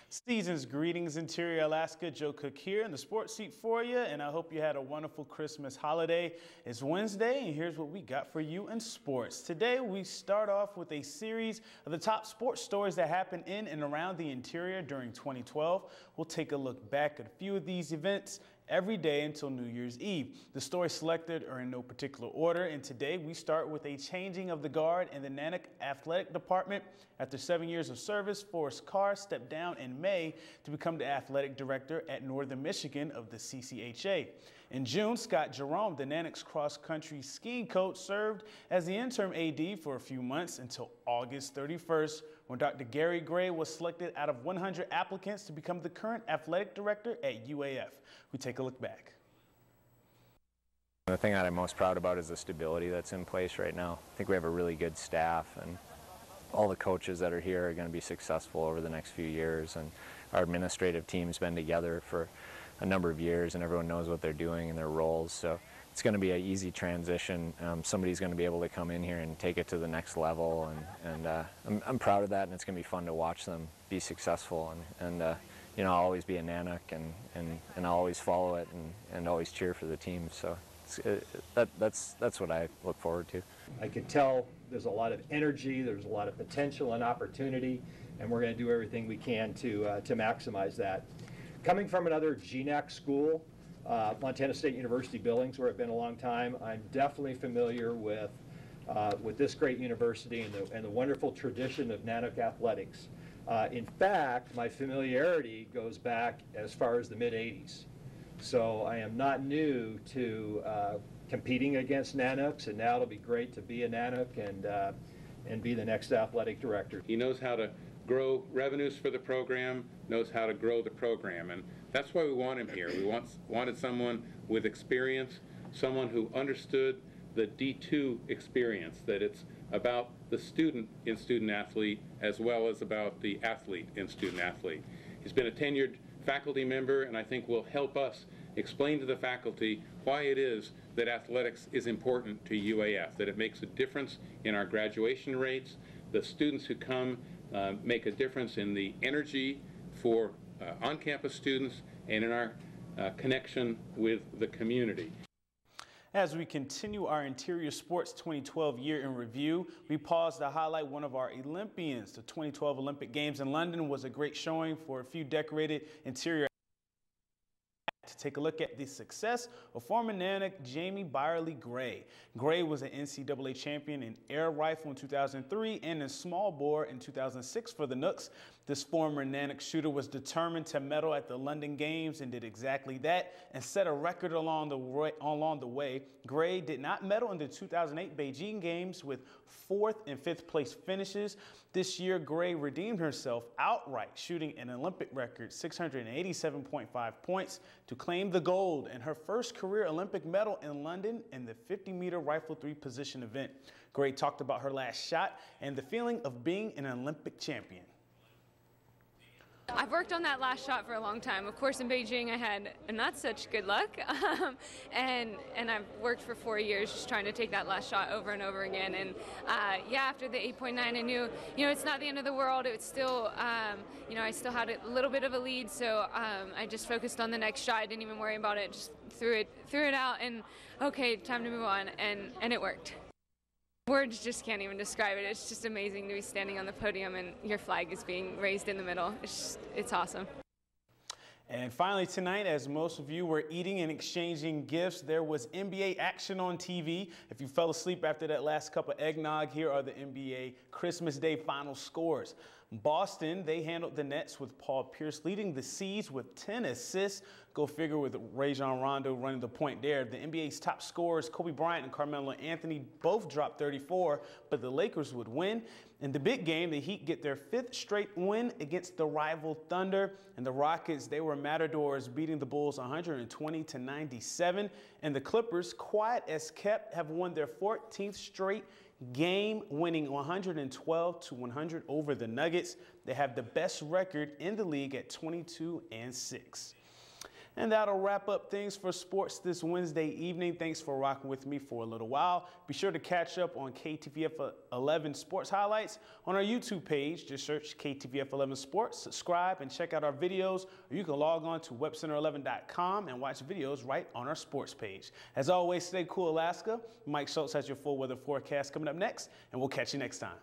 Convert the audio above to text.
Season's greetings, Interior Alaska. Joe Cook here in the sports seat for you, and I hope you had a wonderful Christmas holiday. It's Wednesday, and here's what we got for you in sports. Today, we start off with a series of the top sports stories that happened in and around the Interior during 2012. We'll take a look back at a few of these events every day until New Year's Eve. The stories selected are in no particular order, and today we start with a changing of the guard in the Nanook Athletic Department. After 7 years of service, Forrest Carr stepped down in May to become the athletic director at Northern Michigan of the CCHA. In June, Scott Jerome, the Nanook's cross-country skiing coach, served as the interim AD for a few months until August 31st, when Dr. Gary Gray was selected out of 100 applicants to become the current athletic director at UAF. We take a look back. The thing that I'm most proud about is the stability that's in place right now. I think we have a really good staff, and all the coaches that are here are going to be successful over the next few years, and our administrative team's been together for a number of years, and everyone knows what they're doing and their roles, so it's going to be an easy transition. Somebody's going to be able to come in here and take it to the next level, and I'm proud of that, and it's going to be fun to watch them be successful, and you know, I'll always be a Nanook, and I'll always follow it and always cheer for the team, so that's what I look forward to. I can tell there's a lot of energy, there's a lot of potential and opportunity, and we're going to do everything we can to maximize that. Coming from another GNAC school, Montana State University Billings, where I've been a long time, I'm definitely familiar with this great university and the wonderful tradition of Nanook athletics. In fact, my familiarity goes back as far as the mid-'80s. So I am not new to competing against Nanooks, and now it'll be great to be a Nanook and be the next athletic director. He knows how to grow revenues for the program, knows how to grow the program, and that's why we want him here. We wanted someone with experience, someone who understood the D2 experience, that it's about the student in student-athlete as well as about the athlete in student-athlete. He's been a tenured faculty member, and I think will help us explain to the faculty why it is that athletics is important to UAF, that it makes a difference in our graduation rates. The students who come make a difference in the energy for on-campus students and in our connection with the community. As we continue our Interior Sports 2012 year in review, we pause to highlight one of our Olympians. The 2012 Olympic Games in London was a great showing for a few decorated Interior. To take a look at the success of former Nanook Jamie Byerly Gray. Gray was an NCAA champion in air rifle in 2003 and in small bore in 2006 for the Nooks. This former Nanook shooter was determined to medal at the London Games and did exactly that and set a record along the way. Gray did not medal in the 2008 Beijing Games with 4th and 5th place finishes. This year, Gray redeemed herself outright, shooting an Olympic record 687.5 points to claim the gold and her first career Olympic medal in London in the 50-meter rifle 3 position event. Gray talked about her last shot and the feeling of being an Olympic champion. I've worked on that last shot for a long time. Of course, in Beijing, I had not such good luck, and I've worked for 4 years just trying to take that last shot over and over again. And yeah, after the 8.9, I knew, it's not the end of the world. It was still, I still had a little bit of a lead, so I just focused on the next shot. I didn't even worry about it. Just threw it out, and okay, time to move on, and it worked. Words just can't even describe it. It's just amazing to be standing on the podium and your flag is being raised in the middle. It's awesome. And finally tonight, as most of you were eating and exchanging gifts, there was NBA action on TV. If you fell asleep after that last cup of eggnog, here are the NBA Christmas Day final scores. Boston, they handled the Nets with Paul Pierce leading the C's with 10 assists. Go figure, with Rajon Rondo running the point there. The NBA's top scorers, Kobe Bryant and Carmelo Anthony, both dropped 34, but the Lakers would win. In the big game, the Heat get their 5th straight win against the rival Thunder. And the Rockets, they were matadors, beating the Bulls 120-97. And the Clippers, quiet as kept, have won their 14th straight game, winning 112-100 over the Nuggets. They have the best record in the league at 22-6. And that'll wrap up things for sports this Wednesday evening. Thanks for rocking with me for a little while. Be sure to catch up on KTVF 11 Sports Highlights on our YouTube page. Just search KTVF 11 Sports, subscribe, and check out our videos. Or you can log on to webcenter11.com and watch videos right on our sports page. As always, stay cool, Alaska. Mike Schultz has your full weather forecast coming up next, and we'll catch you next time.